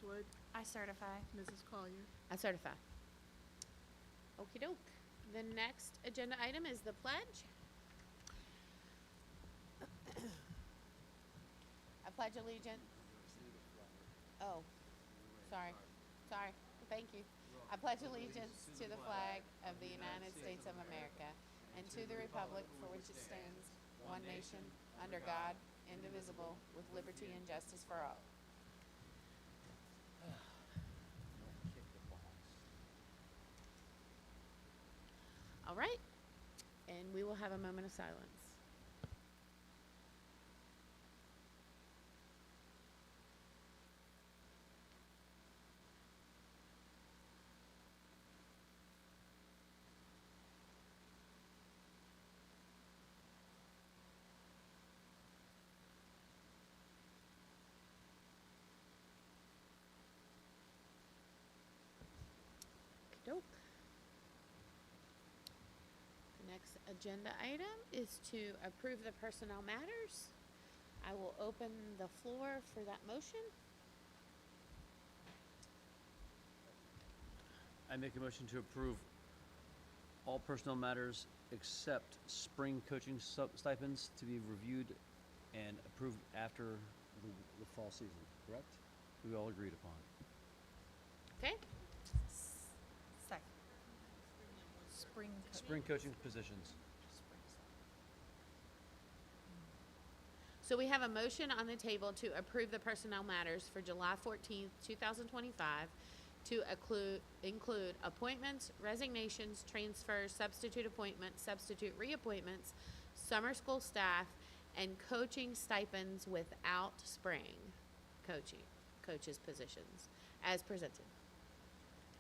Wood, I certify. Mrs. Collier. I certify. Okey doke. The next agenda item is the pledge. I pledge allegiance. Oh, sorry. Sorry. Thank you. I pledge allegiance to the flag of the United States of America and to the republic for which it stands, one nation, under God, indivisible, with liberty and justice for all. All right. And we will have a moment of silence. Okey-doke. The next agenda item is to approve the personnel matters. I will open the floor for that motion. I make a motion to approve all personnel matters except spring coaching stipends to be reviewed and approved after the fall season, correct? We all agreed upon. Okay? Second. Spring. Spring coaching positions. So we have a motion on the table to approve the personnel matters for July 14th, 2025 to include appointments, resignations, transfers, substitute appointments, substitute reappointments, summer school staff, and coaching stipends without spring coaches positions as presented.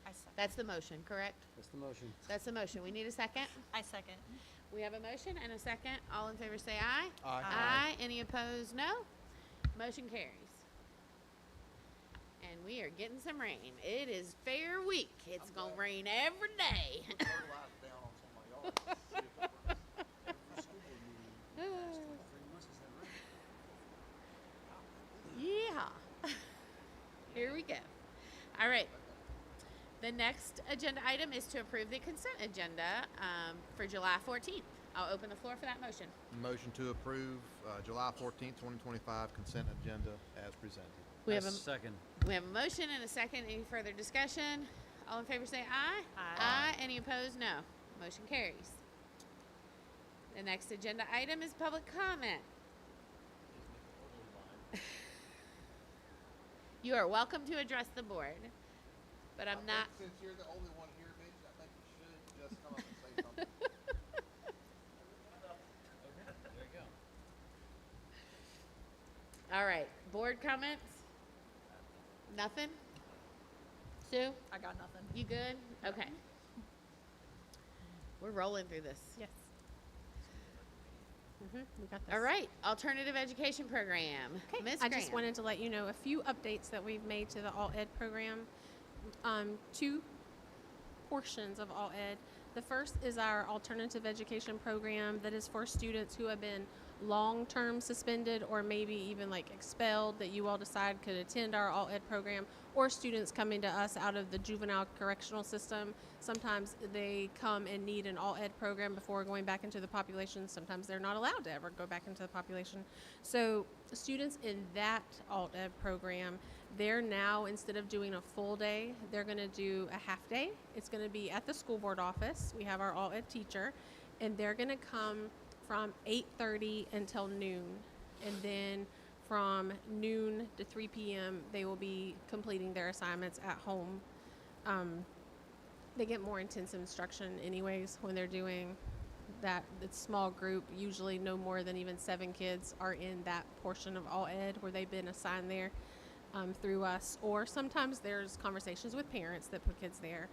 I second. That's the motion, correct? That's the motion. That's the motion. We need a second. I second. We have a motion and a second. All in favor say aye. Aye. Aye. Any opposed, no. Motion carries. And we are getting some rain. It is fair week. It's going to rain every day. Yeah. Here we go. All right. The next agenda item is to approve the consent agenda for July 14th. I'll open the floor for that motion. Motion to approve July 14th, 2025 consent agenda as presented. We have a second. We have a motion and a second. Any further discussion? All in favor say aye. Aye. Aye. Any opposed? No. Motion carries. The next agenda item is public comment. You are welcome to address the board, but I'm not. Since you're the only one here, Mitch, I think you should just come up and say something. There you go. All right. Board comments? Nothing? Sue, I got nothing. you good? Okay. We're rolling through this. Yes. We got this. All right. Alternative education program. Okay. Ms. I Graham. just wanted to let you know a few updates that we've made to the All Ed program. Two portions of All Ed. The first is our alternative education program that is for students who have been long-term suspended or maybe even like expelled that you all decide could attend our All Ed program, or students coming to us out of the juvenile correctional system. Sometimes they come and need an All Ed program before going back into the population. Sometimes they're not allowed to ever go back into the population. So students in that All Ed program, they're now, instead of doing a full day, they're going to do a half day. It's going to be at the school board office. We have our All Ed teacher, and they're going to come from 8:30 until noon. And then from noon to 3 p.m., they will be completing their assignments at home. They get more intensive instruction anyways when they're doing that. It's small group, usually no more than even 7 kids are in that portion of All Ed where they've been assigned there through us. Or sometimes there's conversations with parents that put kids there.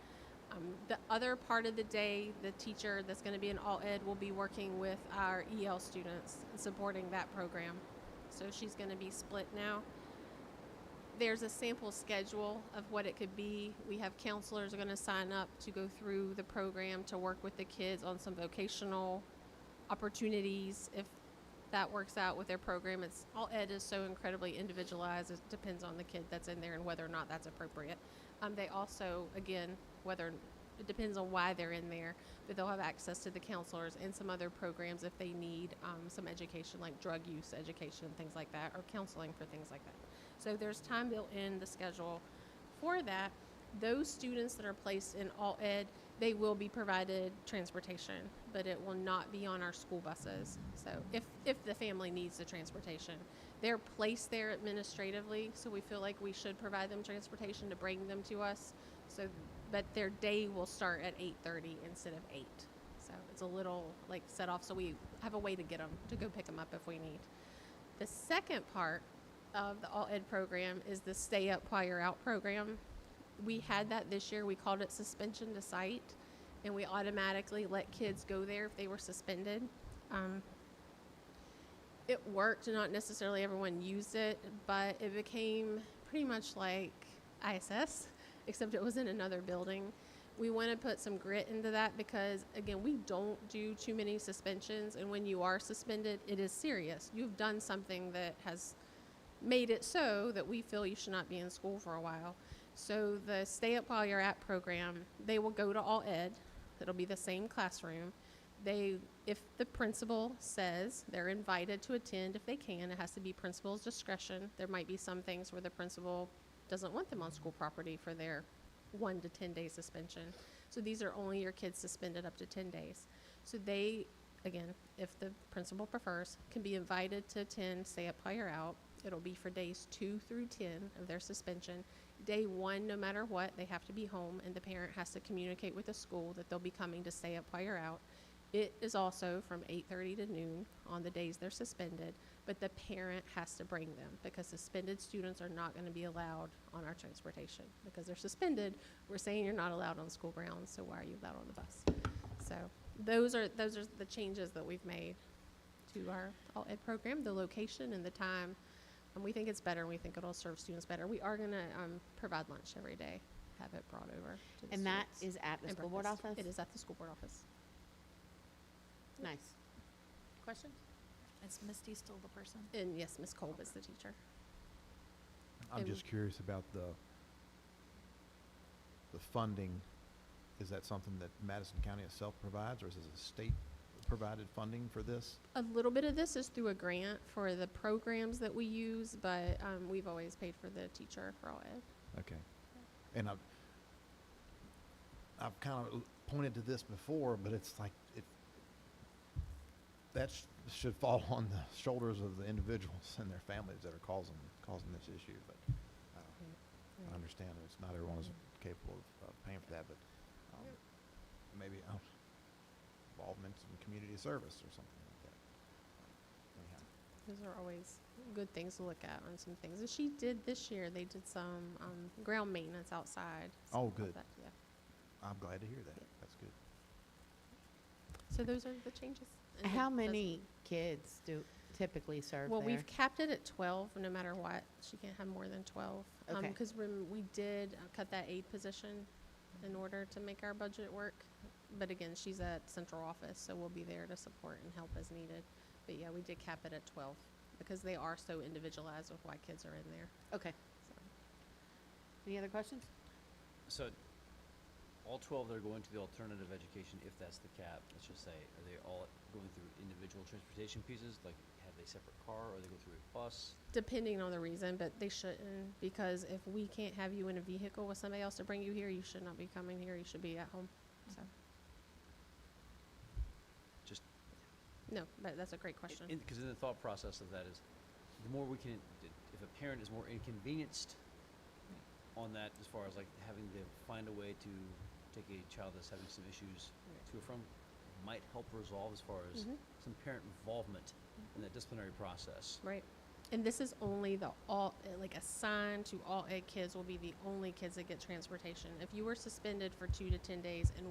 The other part of the day, the teacher that's going to be in All Ed will be working with our EL students and supporting that program. So she's going to be split now. There's a sample schedule of what it could be. We have counselors are going to sign up to go through the program to work with the kids on some vocational opportunities if that works out with their program. It's all ed is so incredibly individualized. It depends on the kid that's in there and whether or not that's appropriate. They also, again, whether it depends on why they're in there, but they'll have access to the counselors and some other programs if they need some education, like drug use education and things like that, or counseling for things like that. So there's time built in the schedule for that. Those students that are placed in all ed, they will be provided transportation, but it will not be on our school buses. So if the family needs the transportation, they're placed there administratively, so we feel like we should provide them transportation to bring them to us. So, but their day will start at 8:30 instead of 8. So it's a little like set off, so we have a way to get them to go pick them up if we need. The second part of the all ed program is the stay up while you're out program. We had that this year. We called it suspension to site, and we automatically let kids go there if they were suspended. It worked. Not necessarily everyone used it, but it became pretty much like ISS, except it was in another building. We want to put some grit into that because, again, we don't do too many suspensions, and when you are suspended, it is serious. You've done something that has made it so that we feel you should not be in school for a while. So the Stay Up While You're At program, they will go to all ed. It'll be the same classroom. If the principal says they're invited to attend, if they can, it has to be principal's discretion. There might be some things where the principal doesn't want them on school property for their 1 to 10 day suspension. So these are only your kids suspended up to 10 days. So they, again, if the principal prefers, can be invited to attend Stay Up While You're Out. It'll be for days 2 through 10 of their suspension. Day 1, no matter what, they have to be home, and the parent has to communicate with the school that they'll be coming to Stay Up While You're Out. It is also from 8:30 to noon on the days they're suspended, but the parent has to bring them because suspended students are not going to be allowed on our transportation. Because they're suspended, we're saying you're not allowed on school grounds, so why are you allowed on the bus? So those are the changes that we've made to our all ed program, the location and the time. And we think it's better, and we think it'll serve students better. We are going to provide lunch every day, have it brought over to the And that students. is at the And school board breakfast. office? It is at the school board office. Nice. Questions? Is Misty still the person? And yes, Ms. Kolb is the teacher. I'm And- just curious about the funding. Is that something that Madison County itself provides, or is this a state-provided funding for this? A little bit of this is through a grant for the programs that we use, but we've always paid for the teacher for all ed. Okay. And I've kind of pointed to this before, but it's like that should fall on the shoulders of the individuals and their families that are causing this issue. But I understand that it's not everyone is capable of paying for that, but maybe involvement in community service or something like that. Anyhow. Those are always good things to look at on some things. And she did this year, they did some ground maintenance outside. Oh, stuff like good. that, yeah. I'm glad to hear that. That's good. So those are the changes. And How it does- many kids do typically serve Well, there? we've capped it at 12, no matter what. She can't have more than 12. Okay. Because we did cut that aide position in order to make our budget work. But again, she's at central office, so we'll be there to support and help as needed. But yeah, we did cap it at 12 because they are so individualized with why kids are in there. Okay. So. Any other questions? So, all 12 that are going to the alternative education, if that's the cap, let's just say, are they all going through individual transportation pieces? Like, have they separate car, or they go through a bus? Depending on the reason, but they shouldn't, because if we can't have you in a vehicle with somebody else to bring you here, you should not be coming here. You should be at home. So, Just no, but that's a great question. because in the thought process of that is, the more we can, if a parent is more inconvenienced on that, as far as like having to find a way to take a child that's having some issues to or from, might help resolve as far as Mhm. some parent involvement in that disciplinary process. Right. And this is only the assigned to all ed kids will be the only kids that get transportation. If you were suspended for 2 to 10 days and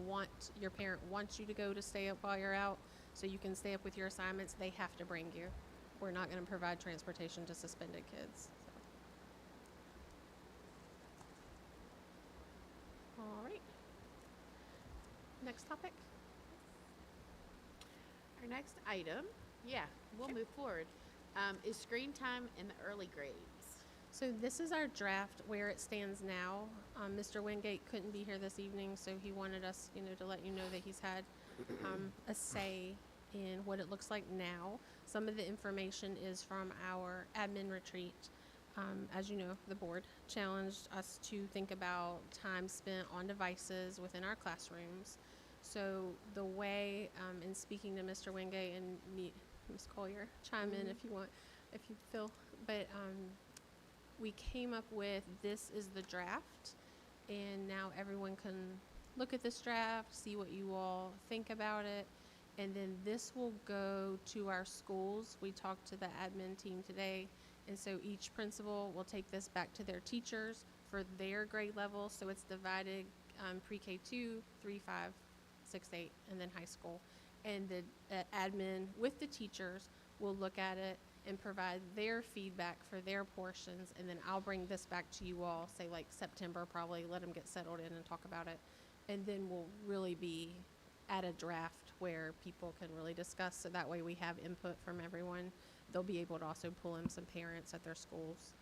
your parent wants you to go to stay up while you're out so you can stay up with your assignments, they have to bring you. We're not going to provide transportation to suspended kids. So. All right. Next topic. Our next item Yeah, we'll move forward. Is screen time in the early grades? So this is our draft where it stands now. Mr. Wingate couldn't be here this evening, so he wanted us, to let you know that he's had a say in what it looks like now. Some of the information is from our admin retreat. As you know, the board challenged us to think about time spent on devices within our classrooms. So the way, in speaking to Mr. Wingate and me, Ms. Collier, chime in if you want, if you feel, but we came up with, this is the draft, and now everyone can look at this draft, see what you all think about it, and then this will go to our schools. We talked to the admin team today, and so each principal will take this back to their teachers for their grade level. So it's divided pre-K 2, 3, 5, 6, 8, and then high school. And the admin with the teachers will look at it and provide their feedback for their portions, and then I'll bring this back to you all, say like September probably, let them get settled in and talk about it. And then we'll really be at a draft where people can really discuss, so that way we have input from everyone. They'll be able to also pull in some parents at their schools.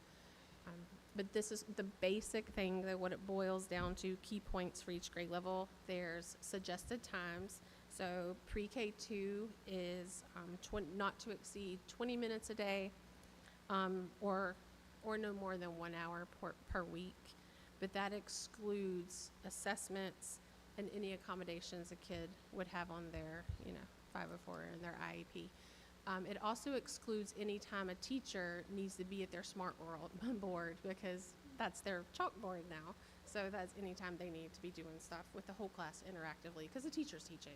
But this is the basic thing, that what it boils down to, key points for each grade level. There's suggested times. So pre-K 2 is not to exceed 20 minutes a day, or no more than 1 hour per week. But that excludes assessments and any accommodations a kid would have on their, 504 and their IEP. It also excludes any time a teacher needs to be at their Smart World board, because that's their chalkboard now. So that's any time they need to be doing stuff with the whole class interactively, because the teacher's teaching.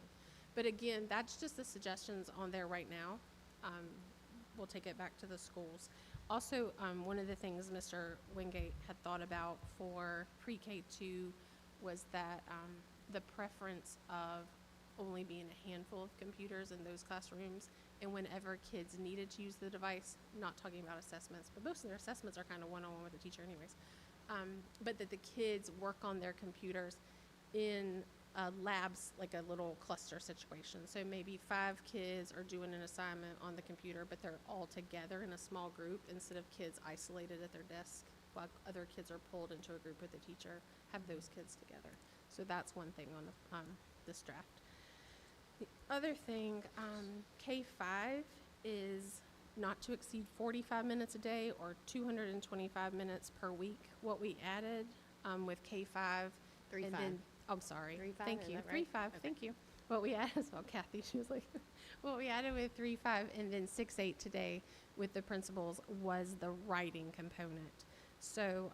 But again, that's just the suggestions on there right now. We'll take it back to the schools. Also, one of the things Mr. Wingate had thought about for pre-K 2 was that the preference of only being a handful of computers in those classrooms, and whenever kids needed to use the device, not talking about assessments, but most of their assessments are kind of one-on-one with the teacher anyways, but that the kids work on their computers in labs, like a little cluster situation. So maybe 5 kids are doing an assignment on the computer, but they're all together in a small group instead of kids isolated at their desk while other kids are pulled into a group with the teacher. Have those kids together. So that's one thing on the, this draft. The other thing, K5 is not to exceed 45 minutes a day or 225 minutes per week. What we added with K5, 3, and 5. then, I'm sorry, 3, 5, thank is you, that 3, right? 5, Okay. thank you. What we added, as well, Kathy, she was like, what we added with 3, 5, and then 6, 8 today with the principals was the writing component. So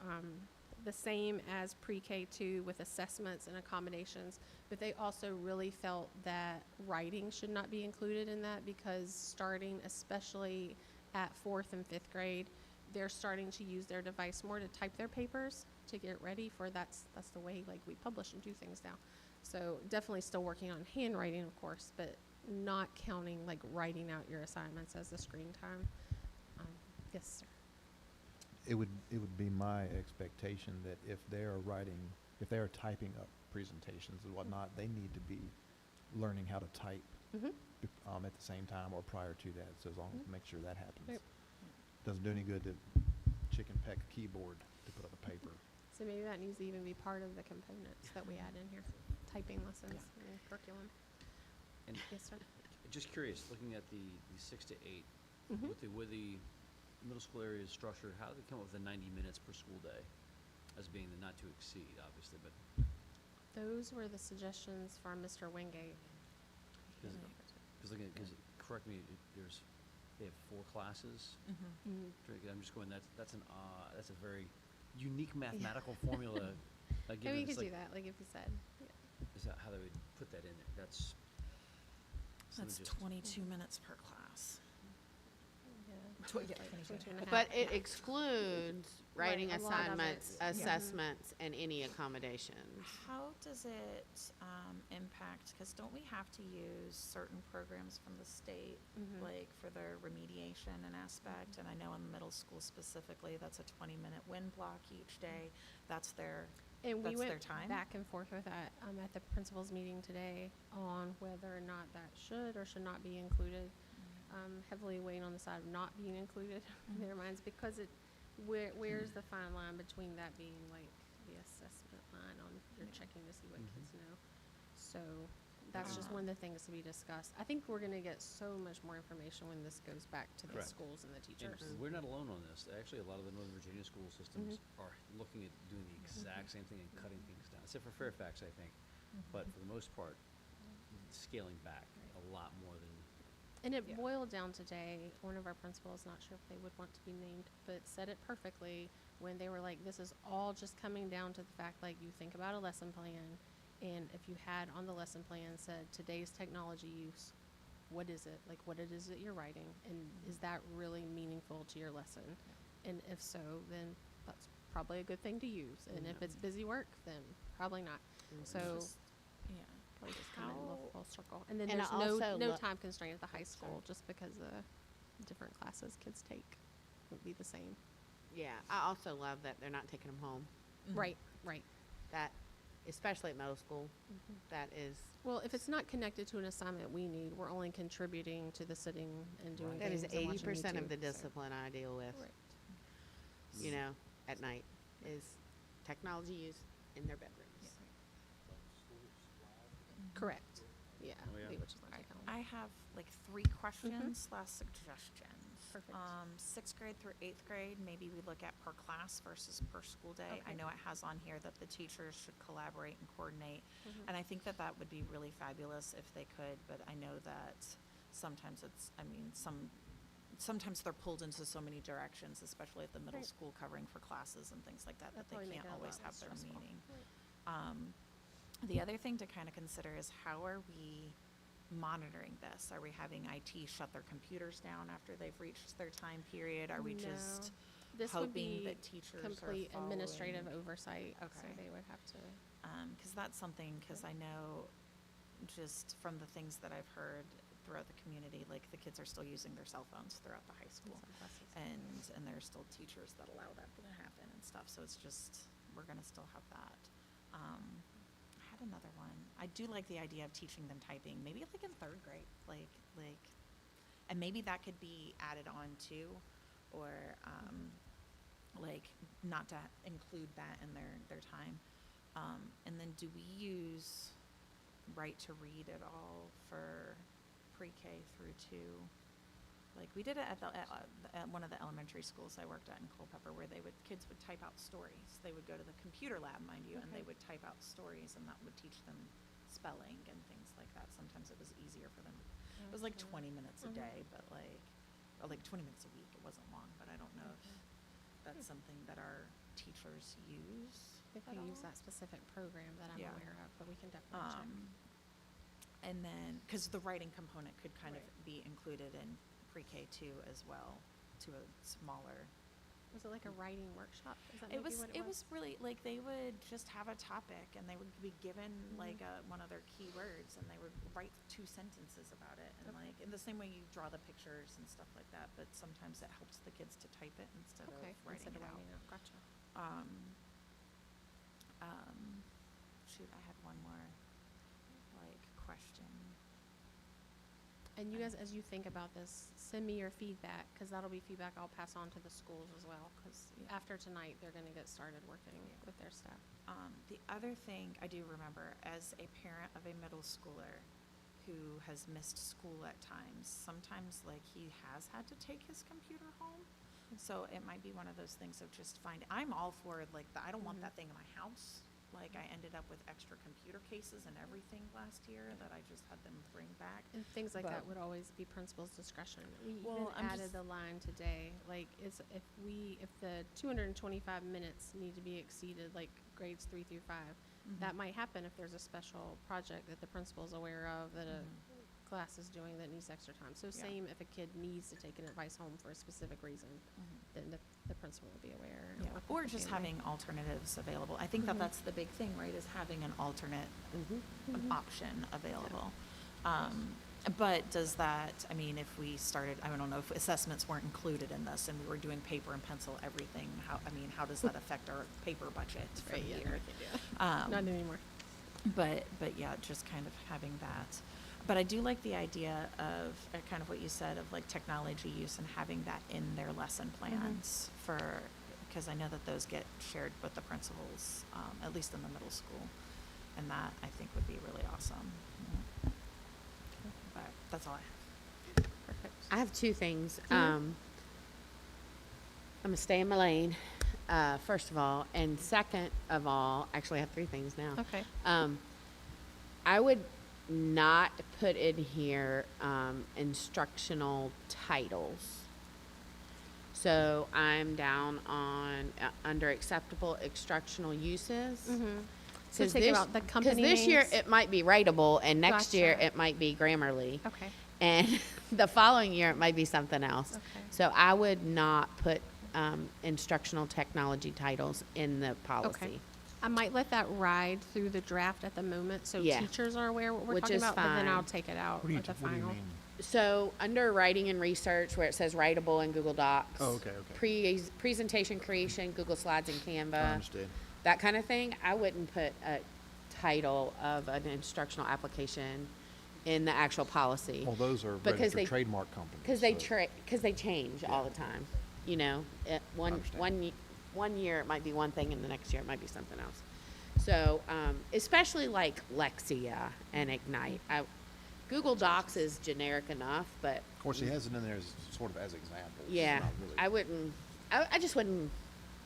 the same as pre-K 2 with assessments and accommodations, but they also really felt that writing should not be included in that, because starting especially at 4th and 5th grade, they're starting to use their device more to type their papers to get ready for, that's the way like we publish and do things now. So definitely still working on handwriting, of course, but not counting like writing out your assignments as the screen time. Yes, sir. It would be my expectation that if they are typing up presentations and whatnot, they need to be learning how to type at the same time or prior to that. So as long as make sure that happens. Yep. Doesn't do any good to chicken peck a keyboard to put up a paper. So maybe that needs to even be part of the components that we add in here, typing lessons and curriculum. And Yes, sir. just curious, looking at the 6 to 8, Mhm. with the middle school area structured, how did they come up with the 90 minutes per school day as being the not to exceed, obviously, but Those were the suggestions from Mr. Wingate. Is it- because correct me, they have 4 classes. Mm. I'm just going, that's a very unique mathematical formula. Maybe Given you it's could do like, that, like if you said. Yeah. is that how they would put that in there? That's That's just- 22 minutes per class. Yeah. 22 and a half. But it excludes writing Right, a lot of assignments, it, yeah. assessments, and any accommodations. How does it impact, because don't we have to use certain programs from the state, Mhm. like for their remediation and aspect? And I know in middle school specifically, that's a 20-minute wind block each day. That's their, And we that's their went time? back and forth with that at the principal's meeting today on whether or not that should or should not be included. heavily weighing on the side of not being included in their minds because where's the fine line between that being like the assessment line on you're checking to see what kids know. So that's just one of the things to be discussed. I think we're going to get so much more information when this goes back to the Correct. schools and the And teachers. we're not alone on this. Actually, a lot of the Northern Virginia school systems are looking at doing the exact same thing and cutting things down, except for Fairfax, I think. But for the most part, scaling back a lot more than. And it Yeah. boiled down today. One of our principals, not sure if they would want to be named, but said it perfectly when they were like, this is all just coming down to the fact, like, you think about a lesson plan, and if you had on the lesson plan said today's technology use, what is it? Like, what it is that you're writing, and is that really meaningful to your lesson? And if so, then that's probably a good thing to use. And if it's busy work, then probably not. So Just- yeah. probably just come in How- full circle. And then And I there's no also no lo- time constraint at the high sorry. school just because the different classes kids take would be the same. Yeah, I also love that they're not taking them home. Right, right. That, especially at middle school, Mm-hmm. that is, Well, if it's not connected to an assignment we need, we're only contributing to the sitting and doing that is things and watching 80% of the YouTube, so- discipline I deal with, Right. you know, at night, is technology use in their bedrooms. Correct. Yeah. Oh, yeah. Which is not taken home. I have like 3 questions / suggestions. Perfect. 6th grade through 8th grade, maybe we look at per class versus per school day. I Okay. know it has on here that the teachers should collaborate and coordinate, Mhm. and I think that that would be really fabulous if they could, but I know that sometimes it's, I mean, sometimes they're pulled into so many directions, especially at the middle Right. school covering for classes and things like that, That'd that they probably make can't it a always lot have less their stressful. meeting. Right. The other thing to kind of consider is how are we monitoring this? Are we having IT shut their computers down after they've reached their time period? Are we just No. This would hoping be that teachers complete are administrative following? oversight. So Okay. they would have to. Because that's something, because I know just from the things that I've heard throughout the community, like the kids are still using their cell phones throughout the high school. some classes. And there are still teachers that allow that to happen and stuff, so it's just, we're gonna still have that. I had another one. I do like the idea of teaching them typing, maybe like in 3rd grade, and maybe that could be added on too, or, like, not to include that in their time. And then do we use Right to Read at all for pre-K through 2? Like, we did it at one of the elementary schools I worked at in Culpeper, where kids would type out stories. They would go to the computer lab, mind you, and they Okay. would type out stories, and that would teach them spelling and things like that. Sometimes it was easier for them. It was like Gotcha. 20 minutes a Mhm. day, but or like 20 minutes a week. It wasn't long, but I don't know if that's something that our teachers use. If at we use all. that specific program that I'm Yeah. aware of, but we can definitely check. And then, because the writing component could kind of Right. be included in pre-K too as well, to a smaller. Was it like a writing workshop? Is that It maybe was, what it was really, like, they would just have a topic and they would be given Mm-hmm. like one of their keywords and they would write 2 sentences about it. And Okay. like, in the same way you draw the pictures and stuff like that, but sometimes it helps the kids to type it instead Okay, of writing instead it of out. writing it out. Gotcha. Shoot, I had one more, like, question. And you guys, as you think about this, send me your feedback, because that'll be feedback I'll pass on to the schools as well, because Yeah. after tonight, they're going to get started working with their staff. The other thing I do remember, as a parent of a middle schooler who has missed school at times, sometimes, like, he has had to take his computer home. So it might be one of those things of just I'm all for, like, I don't want Mhm. that thing in my house. Like, I ended up with extra computer cases and everything last year that I just had them bring back. And things like that But- would always be principal's discretion. We Well, even I'm added just- the line today, like, if the 225 minutes need to be exceeded, like grades 3 through 5, that might happen if there's a special project that the principal's aware of, that a class is doing that needs extra time. So Yeah. same if a kid needs to take an advice home for a specific reason, then the principal will be aware. and Yeah, work with or the just family. having alternatives available. I think that Mhm. that's the big thing, right, is having an alternate Mhm. option available. But does that, I mean, if we started, I don't know, if assessments weren't included in this and we were doing paper and pencil everything, how does that affect our paper budget for the Right, yeah, year? we can do that. Not anymore. But yeah, just kind of having that. But I do like the idea of, kind of what you said, of like technology use and having that in their lesson plans for, because I know that those get shared with the principals, at least in the middle school. And that, I think, would be really awesome. But that's all I have. Perfect. I have two things. Mhm. I'm gonna stay in my lane, first of all, and second of all, actually I have three things now. Okay. I would not put in here instructional titles. So I'm down on under acceptable instructional uses. Mm-hmm. So 'Cause take this- about the company this year names? it might be Writable, and next year Gotcha. it might be Grammarly, Okay. and the following year it might be something else. Okay. So I would not put instructional technology titles in the policy. I might let that ride through the draft at the moment, so Yeah. teachers are aware what we're Which talking is about, but then I'll fine. take it out What do you, at the what do you final. mean? So under writing and research, where it says Writable in Google Docs. Oh, okay, okay. Presentation creation, Google Slides and I Canva, understood. that kind of thing, I wouldn't put a title of an instructional application in the actual policy. Well, those are Because registered they- trademark companies. Because they so- they change all the time, you know, Understand. one year it might be one thing and the next year it might be something else. So, especially like Lexia and Ignite, Google Docs is generic enough, but Of course, he has it in there as sort of as examples. yeah, not really- I wouldn't, I just wouldn't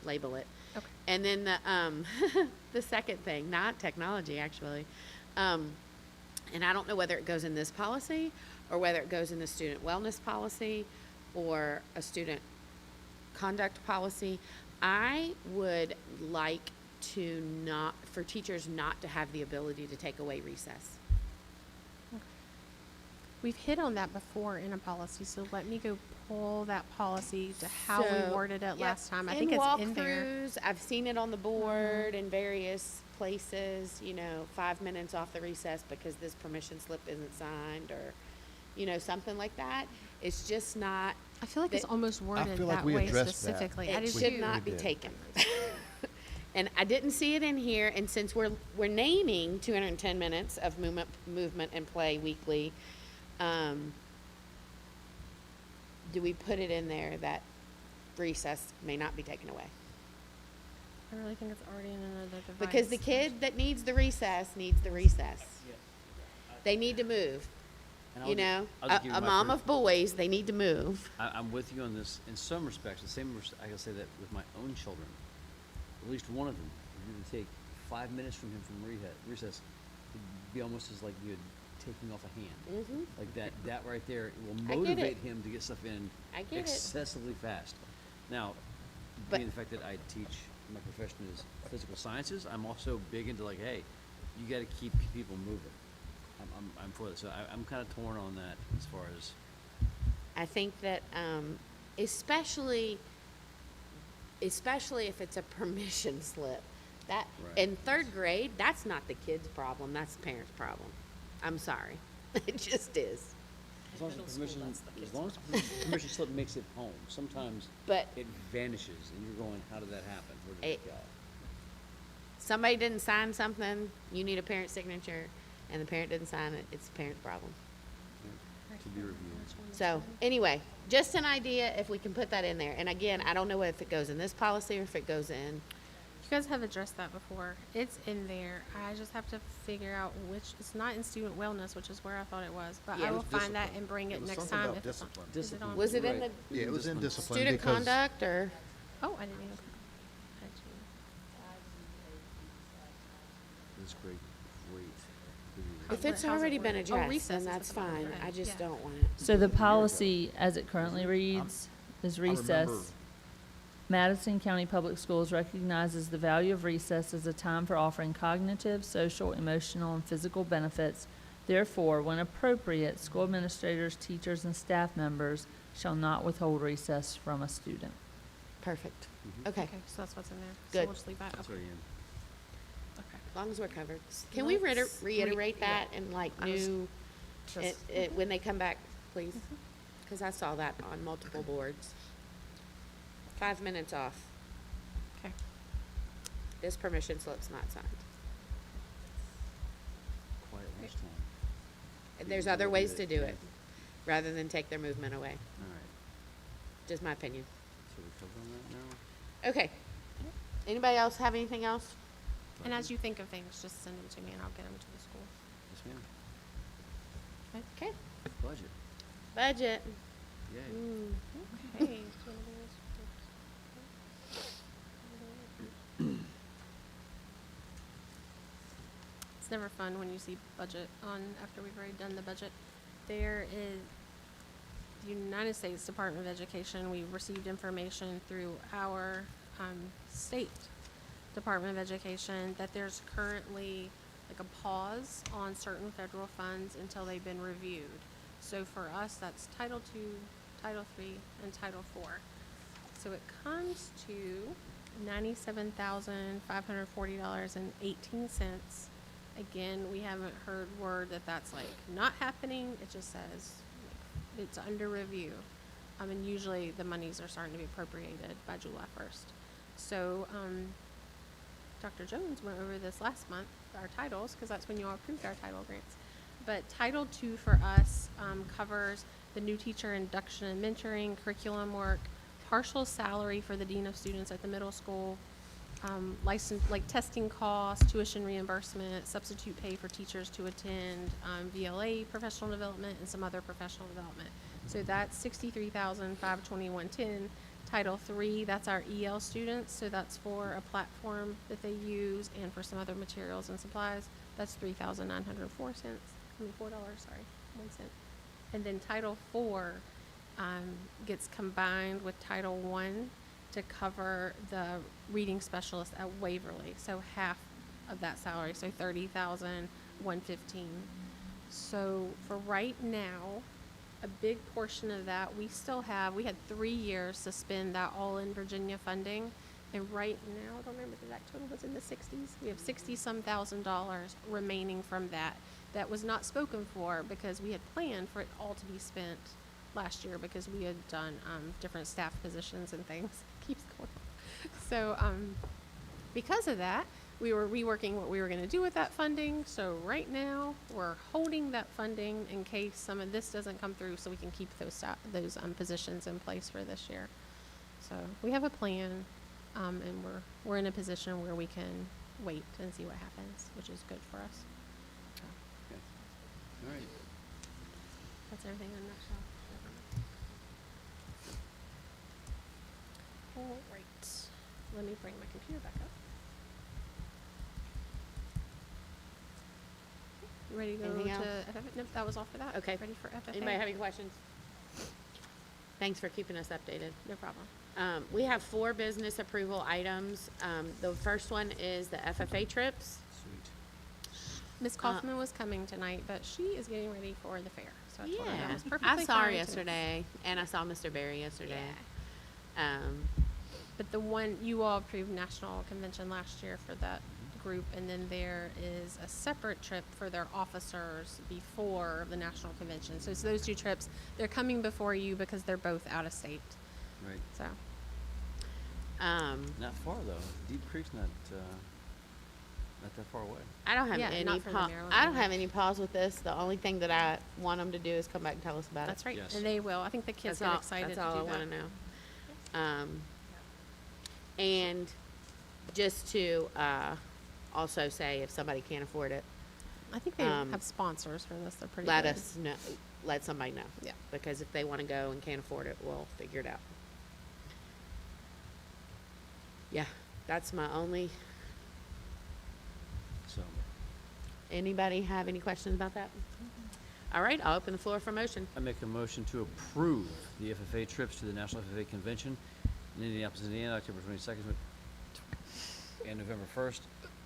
label it. Okay. And then the, the second thing, not technology actually, and I don't know whether it goes in this policy or whether it goes in the student wellness policy or a student conduct policy. I would like to not, for teachers not to have the ability to take away recess. We've hit on that before in a policy, so let me go pull that policy to how we So, worded it yep, last time. I think it's in there. walkthroughs, I've seen it on the board in various places, you know, 5 minutes off the recess because this permission slip isn't signed, or, you know, something like that. It's just not, I feel like it's that- almost worded feel like that we way addressed that. specifically. I it do should too. not We be did. taken. And I didn't see it in here, and since we're naming 210 minutes of movement and play weekly, do we put it in there that recess may not be taken away? I really think it's already in another device. Because the kid that needs the recess needs the recess. They need to move, And I'll you gi- know? I'll just give you A my mom per- of boys, they need to move. I'm with you on this in some respects. The same, I can say that with my own children. At least one of them, if you were to take 5 minutes from him from recess, it'd be almost as like you're taking off a hand. Mm-hmm. Like that right there will I get motivate it. him to get stuff in I get it. excessively fast. Now, But- being the fact that I teach, my profession is physical sciences, I'm also big into like, hey, you got to keep people moving. I'm for this. So I'm kind of torn on that as far as. I think that, especially if it's a permission slip, that, Right. in third grade, that's not the kid's problem, that's the parent's problem. I'm sorry. It just is. As long as the permission slip makes it home, sometimes But it vanishes and you're going, how did that happen? Where did it go? somebody didn't sign something, you need a parent signature, and the parent didn't sign it, it's the parent's problem. To be reviewed. So, anyway, just an idea if we can put that in there. And again, I don't know if it goes in this policy or if it goes in. You guys have addressed that before. It's in there. I just have to figure out which, it's not in student wellness, which is where I thought it was, but Yeah. I It will was find that discipline. and bring It it was next something time. about if it's on- discipline. is it Discipline. on- Was it in Right. the Yeah, it was in discipline student because conduct or? Oh, I didn't even. That's great. If Where- it's how's it already been worded? Oh, addressed, recess then is that's the one, fine. right. I just Yeah. don't want it. So the policy, as it currently reads, is remember- recess. Madison County Public Schools recognizes the value of recess as a time for offering cognitive, social, emotional, and physical benefits. Therefore, when appropriate, school administrators, teachers, and staff members shall not withhold recess from a student. Perfect. Mhm. Okay, Okay, so that's what's in there. So Good. we'll just leave that. That's Okay. already in. Okay. as long as we're covered. Can we Let's reiterate yeah. that in like I was new, Just, when they come back, please? Because I saw that on multiple boards. 5 minutes off. Okay. This permission slip's not signed. Quiet Right. lunchtime. There's other ways to do it, rather than take their movement away. All right, Just my opinion. so we covered on that now? Okay. Anybody else have anything else? And as you think of things, just send them to me and I'll get them to the school. Yes, ma'am. Okay. Budget, Budget. yay. Okay. It's never fun when you see budget on after we've already done the budget. There is the United States Department of Education. We received information through our state Department of Education that there's currently like a pause on certain federal funds until they've been reviewed. So for us, that's Title II, Title III, and Title IV. So it comes to $97,540.18. Again, we haven't heard word that that's like not happening. It just says like, it's under review. And usually the monies are starting to be appropriated by July 1st. So, Dr. Jones went over this last month, our titles, because that's when you all approved our title grants. But Title II for us covers the new teacher induction and mentoring, curriculum work, partial salary for the dean of students at the middle school, license, like testing costs, tuition reimbursement, substitute pay for teachers to attend, VLA professional development, and some other professional development. So that's $63,521.10. Title III, that's our EL students, so that's for a platform that they use and for some other materials and supplies. That's $3,904. $4, sorry, 1 cent. And then Title IV gets combined with Title I to cover the reading specialist at Waverly, so half of that salary, so $30,115. So for right now, a big portion of that we still have. We had 3 years to spend that all in Virginia funding, and right now, I don't remember the exact total, was in the 60s. We have $60-some thousand remaining from that. That was not spoken for because we had planned for it all to be spent last year because we had done different staff positions and things. Keeps going. So because of that, we were reworking what we were going to do with that funding. So right now, we're holding that funding in case some of this doesn't come through, so we can keep those positions in place for this year. So we have a plan, and we're in a position where we can wait and see what happens, which is good for us. So Okay. All right. that's everything in a nutshell. All right. Let me bring my computer back up. You ready to go Anything to else? FFA? Nope, that was all for that. Okay. Ready for FFA? Anybody have any questions? Thanks for keeping us updated. No problem. We have 4 business approval items. The first one is the FFA trips. Sweet. Miss Kaufman was coming tonight, but she is getting ready for the fair. So I told her that Yeah, was perfectly I saw her fine to- yesterday, and I saw Mr. Barry yesterday. But the one, you all approved national convention last year for that group, and then there is a separate trip for their officers before the national convention. So it's those 2 trips. They're coming before you because they're both out of state. Right. So, Not far though. Deep Creek's not that far away. I don't have Yeah, any not from the Maryland I don't one. have any pause with this. The only thing that I want them to do is come back and tell us about that's it. right. Yes. And they will. I think the kids That's get all, excited that's all to I do want that. to know. And just to also say, if somebody can't afford it, I think they Um, have sponsors for this. They're pretty let good. us know. Let somebody know. Yeah. Because if they want to go and can't afford it, we'll figure it out. Yeah, that's my only. So, Anybody have any questions about that? All right, I'll open the floor for motion. I make a motion to approve the FFA trips to the National FFA Convention in Indianapolis, Indiana, October 22nd and November 1st,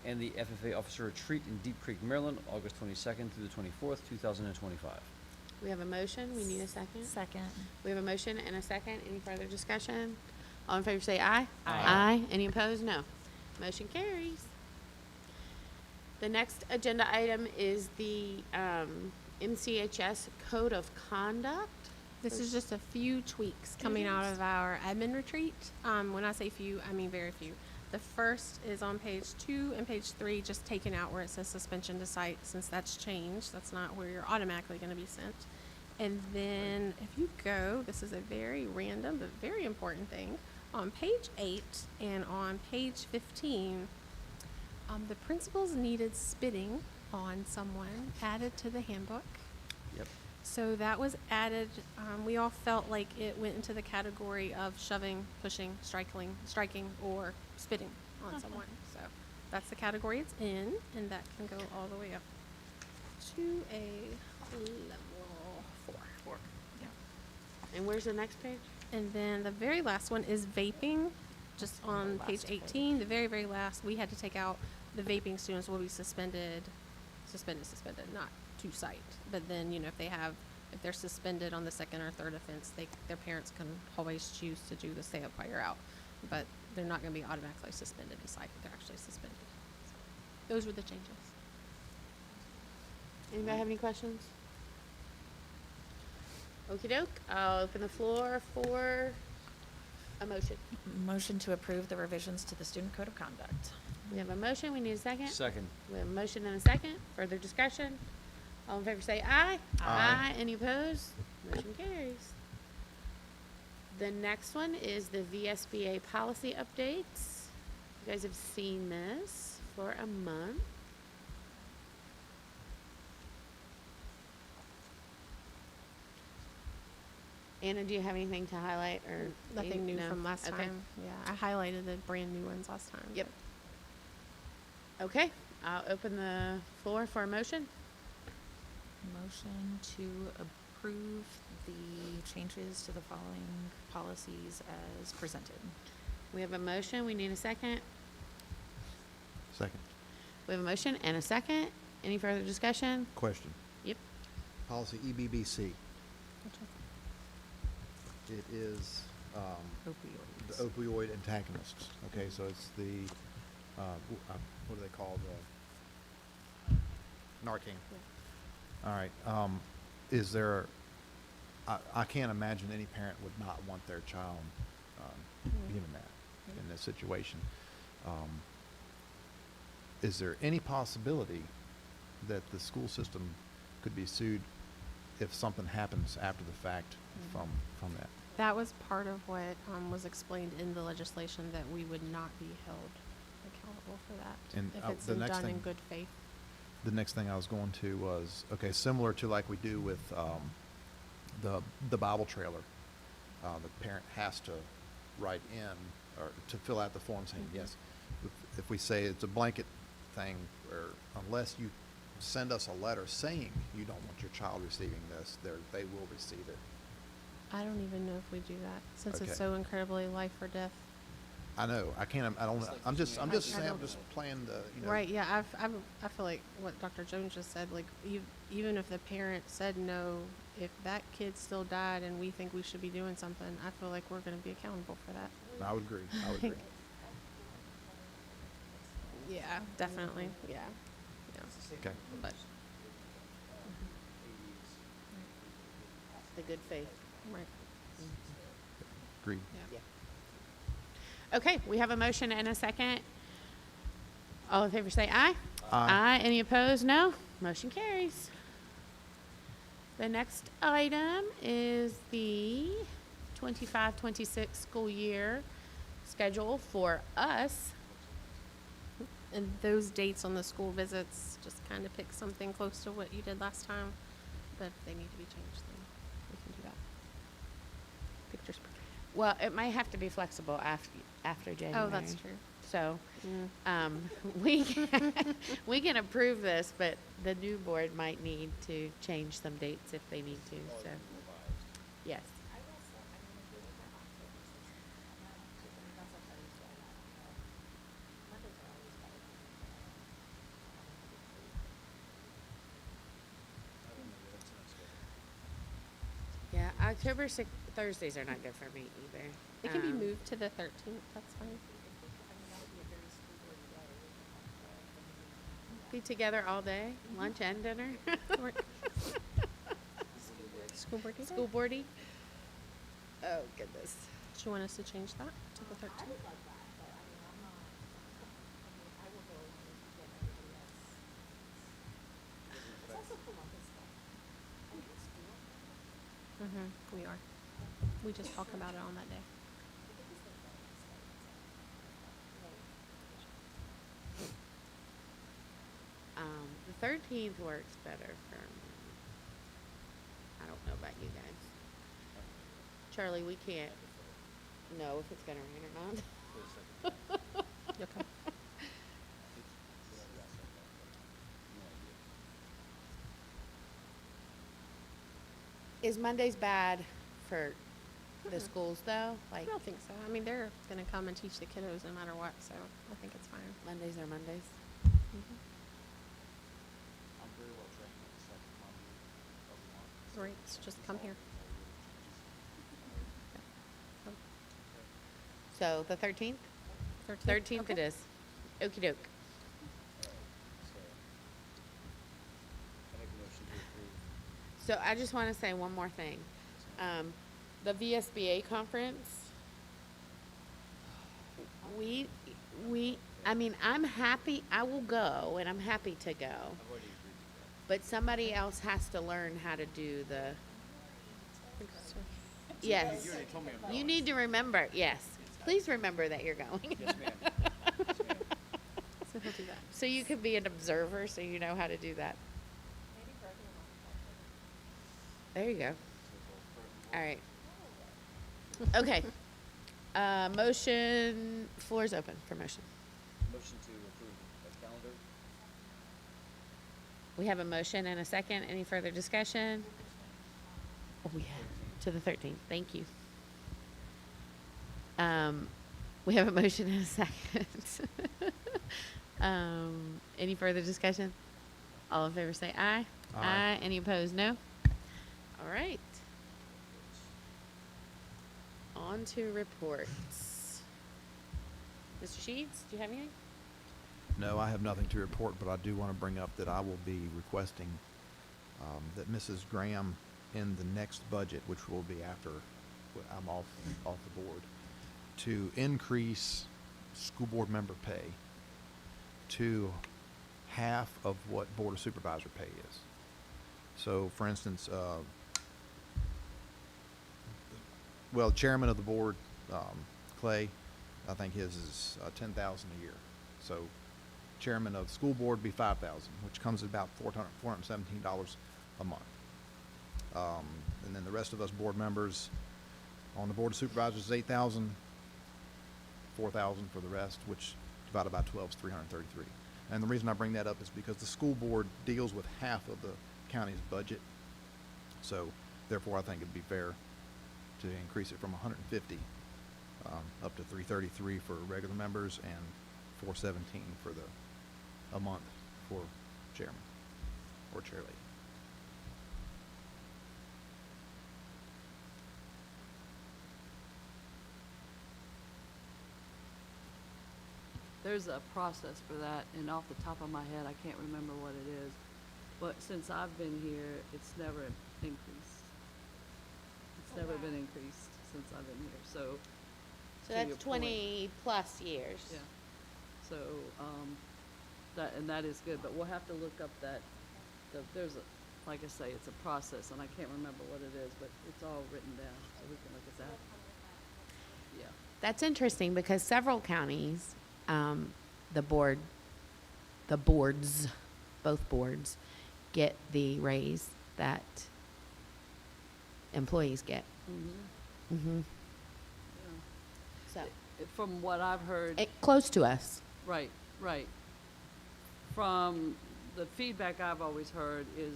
and the FFA Officer Retreat in Deep Creek, Maryland, August 22nd through the 24th, 2025. We have a motion. We need a second. Second. We have a motion and a second. Any further discussion? All in favor say aye. Aye. Any opposed? No. Motion carries. The next agenda item is the MCHS Code of Conduct. This is just a few tweaks coming out of our admin retreat. When I say few, I mean very few. The first is on page 2 and page 3, just taken out where it says suspension to site, since that's changed. That's not where you're automatically going to be sent. And then if you go, this is a very random but very important thing. On page 8 and on page 15, the principals needed spitting on someone added to the handbook. Yep. So that was added. We all felt like it went into the category of shoving, pushing, striking, or spitting on someone. So that's the category it's in, and that can go all the way up to a level 4. And where's the next page? And then the very last one is vaping, just on the page last 18. The very, very last, we had to take out the vaping students will be suspended, not to cite. But then, if they're suspended on the second or third offense, their parents can always choose to do the stay up while you're out. But they're not going to be automatically suspended to cite. They're actually suspended. So those were the changes. Anybody have any questions? Okey doke, I'll open the floor for a motion. Motion to approve the revisions to the student code of conduct. We have a motion, we need a second. Second. We have a motion and a second. Further discussion? All in favor say aye. Aye. Any opposed? Motion carries. The next one is the VSBA policy updates. You guys have seen this for a month. Anna, do you have anything to highlight or? Nothing new No? from last Okay. time. Yeah, I highlighted the brand new ones last time. Yep. Okay, I'll open the floor for a motion. Motion to approve the changes to the following policies as presented. We have a motion, we need a second. Second. We have a motion and a second. Any further discussion? Question. Yep. Policy EBBC. Which one? It is the Opioids. opioid antagonists. Okay, so it's the, what do they call the, Narcan. All right, is there, I can't imagine any parent would not want their child, given that, in this situation. Is there any possibility that the school system could be sued if something happens after the fact from that? That was part of what was explained in the legislation, that we would not be held accountable for that And, if it's the next done in thing- good faith. The next thing I was going to was, okay, similar to like we do with the Bible trailer. The parent has to write in, or to fill out the form saying, yes. If we say it's a blanket thing, or unless you send us a letter saying you don't want your child receiving this, they will receive it. I don't even know if we do that, since Okay. it's so incredibly life or death. I know, I can't, I don't, I'm just saying, I'm just playing the, Right, yeah, I feel like what Dr. Jones just said, like, even if the parent said no, if that kid still died and we think we should be doing something, I feel like we're gonna be accountable for that. I would agree. Yeah, definitely, yeah. Okay. But, The good faith. right, Agreed. yeah. Okay, we have a motion and a second. All in favor say aye. Aye. Any opposed? No. Motion carries. The next item is the 25-26 school year schedule for us. And those dates on the school visits, just kind of pick something close to what you did last time. But if they need to be changed, then we can do that. Pictures. Well, it might have to be flexible after January. Oh, that's true. So, Mm. we can approve this, but the new board might need to change some dates if they need to, so, yes. Yeah, October 6th, Thursdays are not good for me either. It can be Um, moved to the 13th, that's fine. Be together all day, lunch and dinner, Work. School board day? school boardy. Oh, goodness. Do you want us to change that to the 13th? We are. We just talk about it on that day. The 13th works better for me. I don't know about you guys. Charlie, we can't know if it's gonna rain or not. Okay. Is Mondays bad for the schools though? I Like don't think so. I mean, they're gonna come and teach the kiddos no matter what, so I think it's fine. Mondays are Mondays? Mhm. I'm very well trained on the second Monday of the month. Great, just come here. So the 13th? 13th it Okay. is. Okey doke. I make a motion to approve. So I just want to say one more thing. The VSBA conference, I mean, I'm happy, I will go and I'm happy to go. I've already agreed to But somebody else has to learn how to do the, Interesting. yes. You already told me I'm You going. need to remember, yes. Please remember that you're going. that. Yes, ma'am. Yes, ma'am. So he'll do that. So you can be an observer so you know how to do that. There you go. All right. Okay. Motion, floor is open for motion. Motion to approve the calendar. We have a motion and a second. Any further discussion? Oh, yeah, to the 13th. Thank you. We have a motion and a second. Any further discussion? All in favor say aye. Aye. Any opposed? No. All right. On to reports. Mr. Sheets, do you have anything? No, I have nothing to report, but I do want to bring up that I will be requesting that Mrs. Graham in the next budget, which will be after I'm off the board, to increase school board member pay to half of what Board of Supervisor pay is. So, for instance, well, chairman of the board, Clay, I think his is 10,000 a year. So, chairman of the school board would be 5,000, which comes to about $417 a month. And then the rest of us board members on the board of supervisors is 8,000, 4,000 for the rest, which divided by 12 is 333. And the reason I bring that up is because the school board deals with half of the county's budget. So therefore, I think it'd be fair to increase it from 150 up to 333 for regular members and 417 for a month for chairman or chair lady. There's a process for that, and off the top of my head, I can't remember what it is. But since I've been here, it's never increased. It's never been increased since I've been here, so. So to your that's point, 20 plus years. Yeah. So, that is good, but we'll have to look up there's like I say, it's a process, and I can't remember what it is, but it's all written down, so we can look at that. Yeah. That's interesting because several counties, both boards get the raise that employees get. Mm-hmm. Mm-hmm. Yeah. So, From what I've heard. close to us. Right, right. From the feedback I've always heard is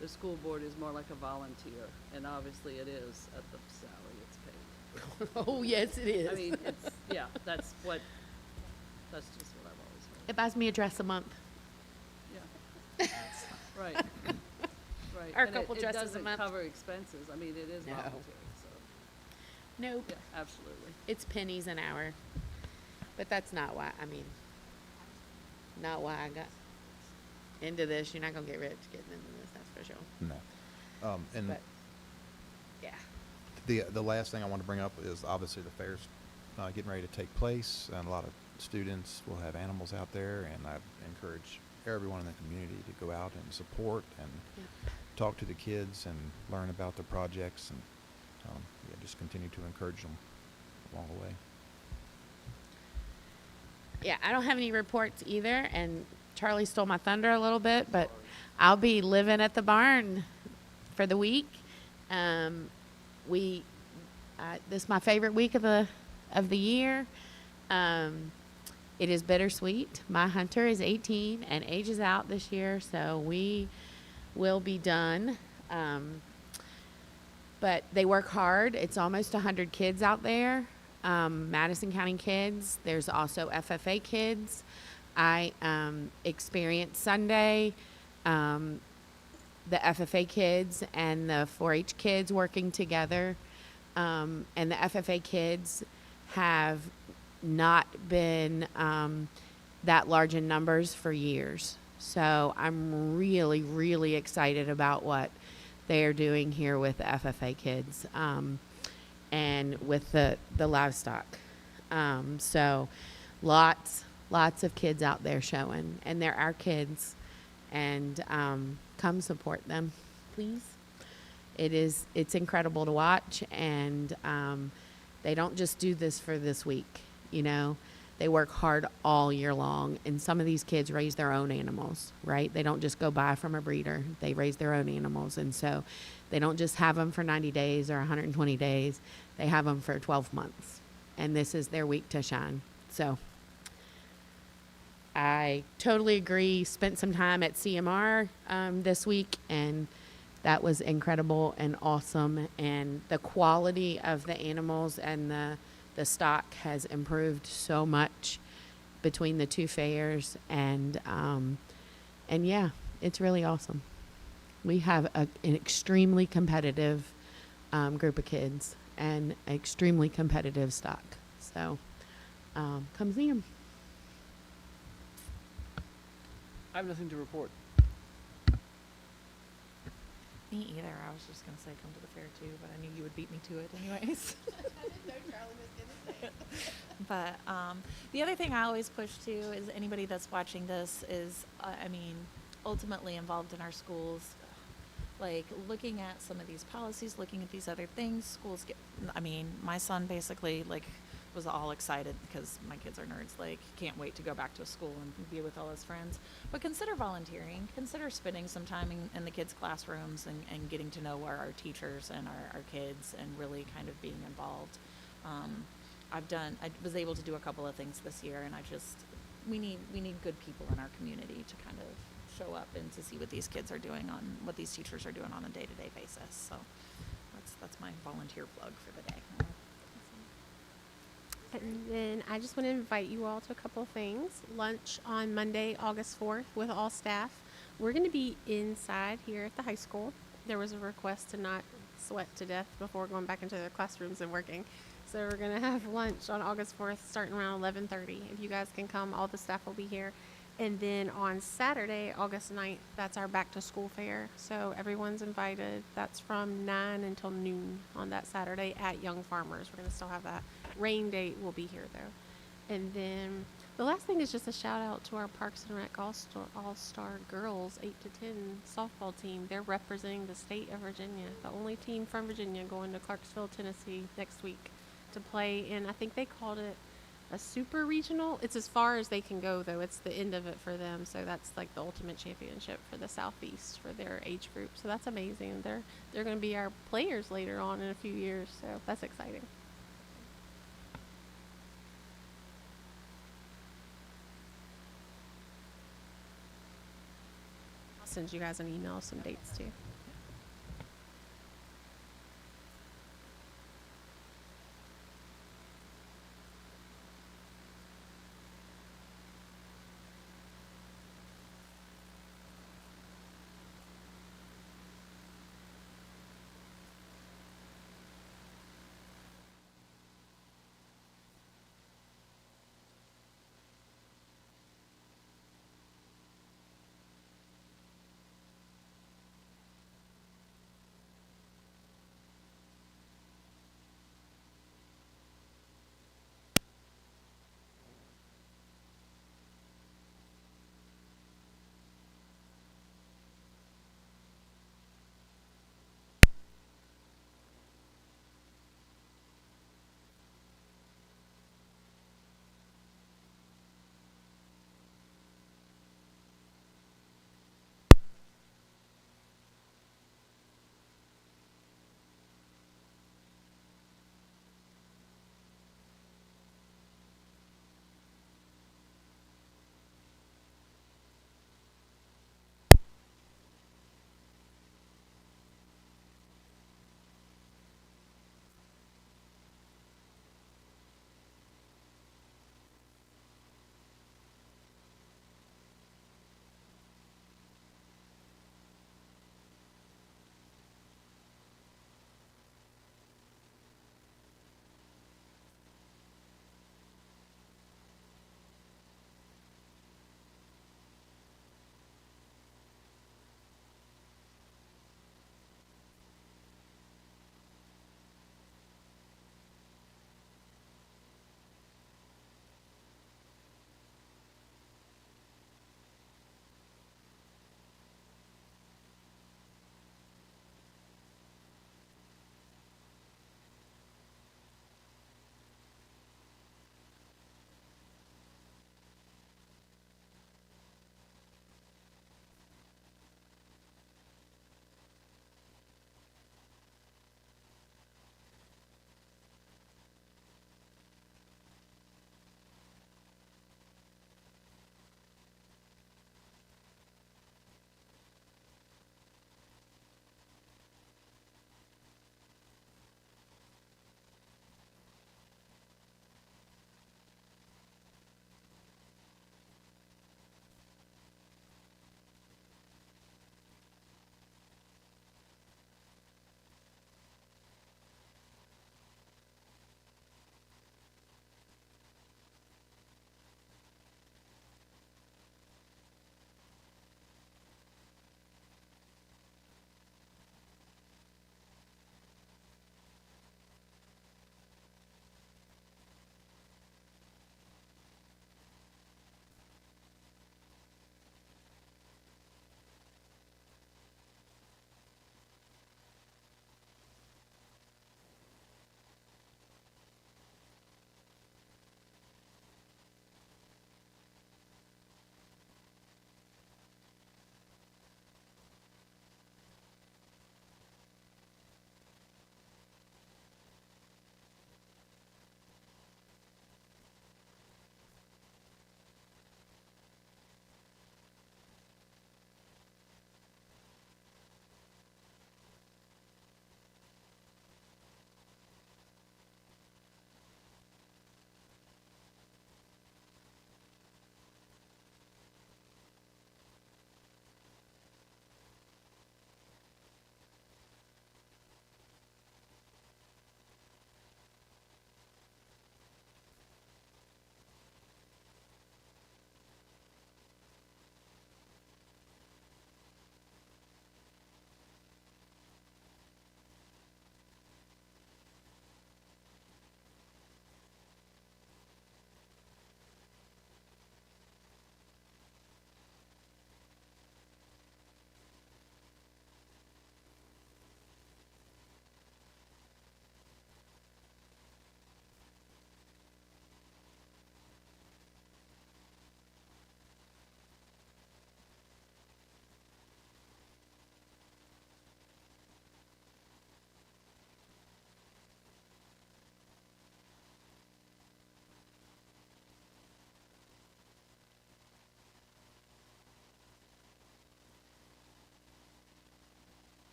the school board is more like a volunteer, and obviously it is at the salary it's paid. Oh, yes, it is. I mean, it's, yeah, that's just what I've always heard. It buys me a dress a month. Yeah. Right, right. Or a And couple dresses a It doesn't month. cover expenses. I mean, it is No. voluntary, so, Nope. yeah, absolutely. It's pennies an hour. But that's not why I got into this. You're not going to get rich getting into this, that's for sure. No. And But, yeah. the last thing I want to bring up is obviously the fair's getting ready to take place, and a lot of students will have animals out there, and I encourage everyone in the community to go out and support and Yeah. talk to the kids and learn about their projects. And yeah, just continue to encourage them along the way. Yeah, I don't have any reports either, and Charlie stole my thunder a little bit, but I'll be living at the barn for the week. We this is my favorite week of the year. It is bittersweet. My hunter is 18 and ages out this year, so we will be done. But they work hard. It's almost 100 kids out there, Madison County kids. There's also FFA kids. I experienced Sunday the FFA kids and the 4-H kids working together. And the FFA kids have not been that large in numbers for years. So I'm really, really excited about what they are doing here with the FFA kids and with the livestock. So lots of kids out there showing, and they're our kids. And come support them, please. It's incredible to watch, and they don't just do this for this week, you know. They work hard all year long, and some of these kids raise their own animals, right? They don't just go buy from a breeder. They raise their own animals, and so they don't just have them for 90 days or 120 days. They have them for 12 months, and this is their week to shine. So I totally agree. Spent some time at CMR this week, and that was incredible and awesome. And the quality of the animals and the stock has improved so much between the two fairs, and yeah, it's really awesome. We have an extremely competitive group of kids and extremely competitive stock. So come see them. I have nothing to report. Me either. I was just gonna say come to the fair too, but I knew you would beat me to it anyways. But the other thing I always push to is anybody that's watching this is, I mean, ultimately involved in our schools, like looking at some of these policies, looking at these other things. Schools get, I mean, my son basically like was all excited because my kids are nerds, like can't wait to go back to a school and be with all his friends. But consider volunteering, consider spending some time in the kids' classrooms and getting to know our teachers and our kids and really kind of being involved. I was able to do a couple of things this year, and we need good people in our community to kind of show up and to see what these kids are doing what these teachers are doing on a day-to-day basis. So that's my volunteer plug for the day. And then I just want to invite you all to a couple of things. Lunch on Monday, August 4th with all staff. We're going to be inside here at the high school. There was a request to not sweat to death before going back into the classrooms and working. So we're going to have lunch on August 4th starting around 11:30. If you guys can come, all the staff will be here. And then on Saturday, August 9th, that's our back to school fair. So everyone's invited. That's from 9 until noon on that Saturday at Young Farmers. We're going to still have that. Rain date will be here though. And then the last thing is just a shout out to our Parks and Rec All-Star Girls 8 to 10 softball team. They're representing the state of Virginia, the only team from Virginia going to Clarksville, Tennessee next week to play in, I think they called it a super regional. It's as far as they can go though. It's the end of it for them. So that's like the ultimate championship for the Southeast for their age group. So that's amazing. They're going to be our players later on in a few years. So that's exciting. I'll send you guys an email, some dates too.